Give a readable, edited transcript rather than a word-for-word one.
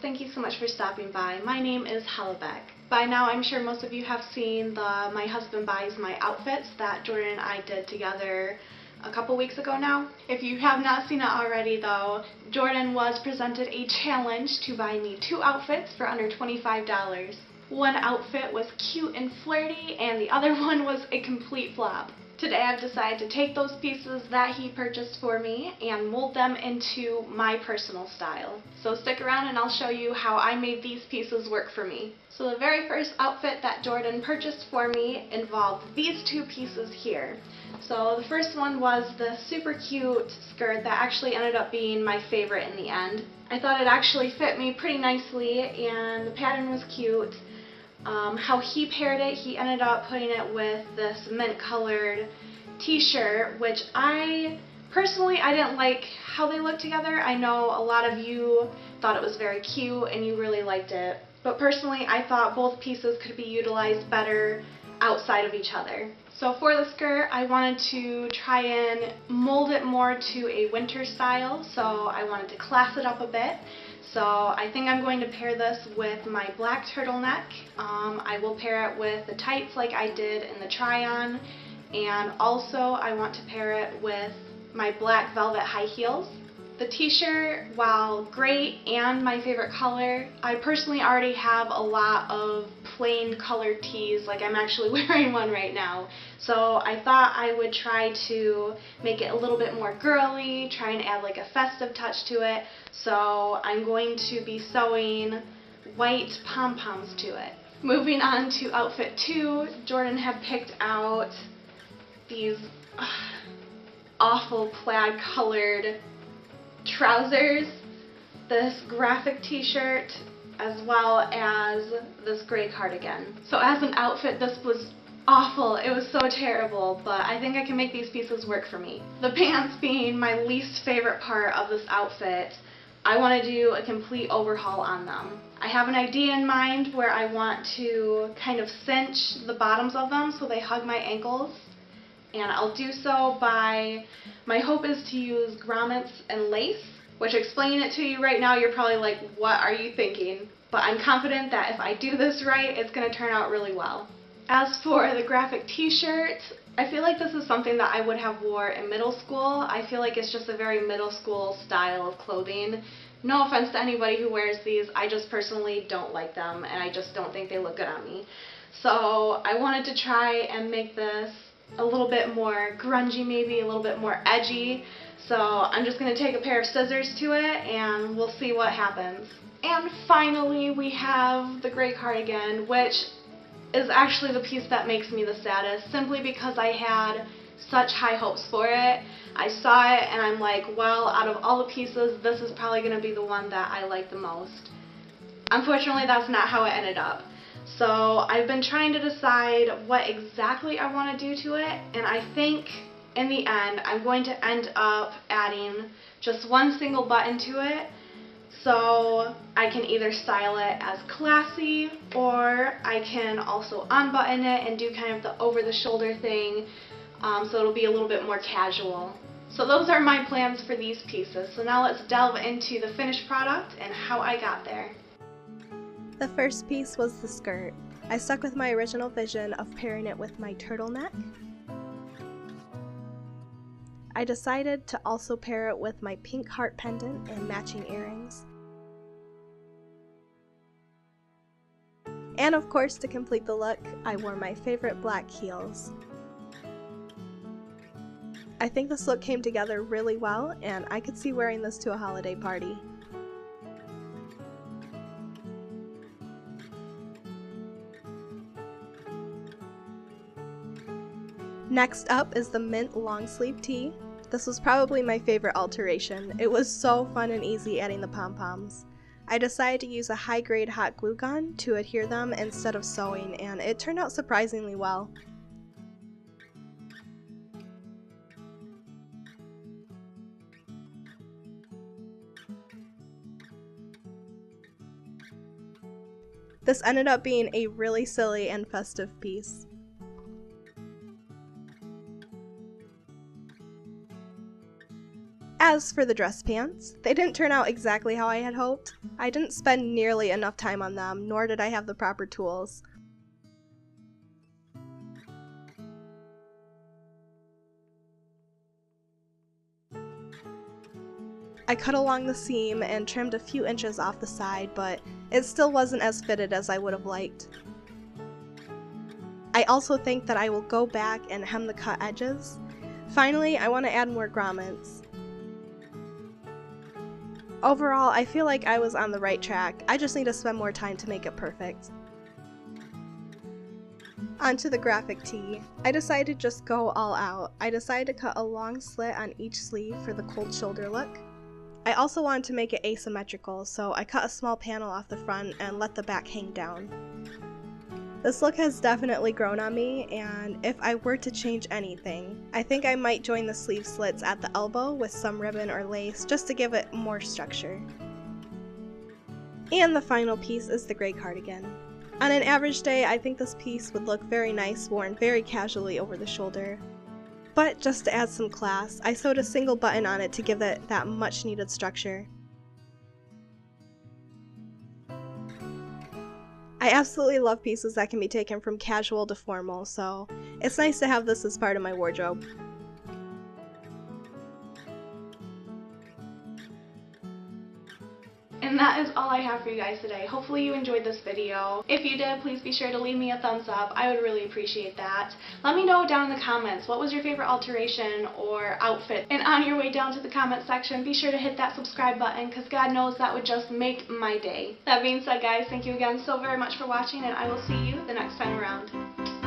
thank you so much for stopping by. My name is Hollabec. By now I'm sure most of you have seen the My Husband Buys My Outfits that Jordan and I did together a couple weeks ago now. If you have not seen it already though, Jordan was presented a challenge to buy me 2 outfits for under $25. One outfit was cute and flirty and the other one was a complete flop. Today I've decided to take those pieces that he purchased for me and mold them into my personal style. So stick around and I'll show you how I made these pieces work for me. So the very first outfit that Jordan purchased for me involved these 2 pieces here. So the first one was the super cute skirt that actually ended up being my favorite in the end. I thought it actually fit me pretty nicely and the pattern was cute. How he paired it, he ended up putting it with this mint colored t-shirt, which I didn't like how they looked together. I know a lot of you thought it was very cute and you really liked it, but personally I thought both pieces could be utilized better outside of each other. So for the skirt, I wanted to try and mold it more to a winter style, so I wanted to class it up a bit. So I think I'm going to pair this with my black turtleneck. I will pair it with the tights like I did in the try-on, and also I want to pair it with my black velvet high heels. The t-shirt, while great and my favorite color, I personally already have a lot of plain colored tees, like I'm actually wearing one right now. So I thought I would try to make it a little bit more girly, try and add like a festive touch to it. So I'm going to be sewing white pom-poms to it. Moving on to outfit 2, Jordan had picked out these awful plaid colored trousers, this graphic t-shirt, as well as this gray cardigan. So as an outfit, this was awful. It was so terrible, but I think I can make these pieces work for me. The pants being my least favorite part of this outfit, I want to do a complete overhaul on them. I have an idea in mind where I want to kind of cinch the bottoms of them so they hug my ankles. And I'll do so by, my hope is to use grommets and lace, which explaining it to you right now, you're probably like, what are you thinking? But I'm confident that if I do this right, it's going to turn out really well. As for the graphic t-shirt, I feel like this is something that I would have wore in middle school. I feel like it's just a very middle school style of clothing. No offense to anybody who wears these, I just personally don't like them and I just don't think they look good on me. So I wanted to try and make this a little bit more grungy, maybe a little bit more edgy. So I'm just going to take a pair of scissors to it and we'll see what happens. And finally we have the gray cardigan, which is actually the piece that makes me the saddest, simply because I had such high hopes for it. I saw it and I'm like, well, out of all the pieces, this is probably going to be the one that I like the most. Unfortunately, that's not how it ended up. So I've been trying to decide what exactly I want to do to it, and I think in the end I'm going to end up adding just one single button to it, so I can either style it as classy or I can also unbutton it and do kind of the over the shoulder thing, so it'll be a little bit more casual. So those are my plans for these pieces. So now let's delve into the finished product and how I got there. The first piece was the skirt. I stuck with my original vision of pairing it with my turtleneck. I decided to also pair it with my pink heart pendant and matching earrings. And of course, to complete the look, I wore my favorite black heels. I think this look came together really well, and I could see wearing this to a holiday party. Next up is the mint long sleeve tee. This was probably my favorite alteration. It was so fun and easy adding the pom-poms. I decided to use a high-grade hot glue gun to adhere them instead of sewing, and it turned out surprisingly well. This ended up being a really silly and festive piece. As for the dress pants, they didn't turn out exactly how I had hoped. I didn't spend nearly enough time on them, nor did I have the proper tools. I cut along the seam and trimmed a few inches off the side, but it still wasn't as fitted as I would have liked. I also think that I will go back and hem the cut edges. Finally, I want to add more grommets. Overall, I feel like I was on the right track. I just need to spend more time to make it perfect. Onto the graphic tee. I decided to just go all out. I decided to cut a long slit on each sleeve for the cold shoulder look. I also wanted to make it asymmetrical, so I cut a small panel off the front and let the back hang down. This look has definitely grown on me, and if I were to change anything, I think I might join the sleeve slits at the elbow with some ribbon or lace just to give it more structure. And the final piece is the gray cardigan. On an average day, I think this piece would look very nice worn very casually over the shoulder. But just to add some class, I sewed a single button on it to give it that much needed structure. I absolutely love pieces that can be taken from casual to formal, so it's nice to have this as part of my wardrobe. And that is all I have for you guys today. Hopefully you enjoyed this video. If you did, please be sure to leave me a thumbs up. I would really appreciate that. Let me know down in the comments, what was your favorite alteration or outfit? And on your way down to the comment section, be sure to hit that subscribe button, because God knows that would just make my day. That being said, guys, thank you again so very much for watching, and I will see you the next time around.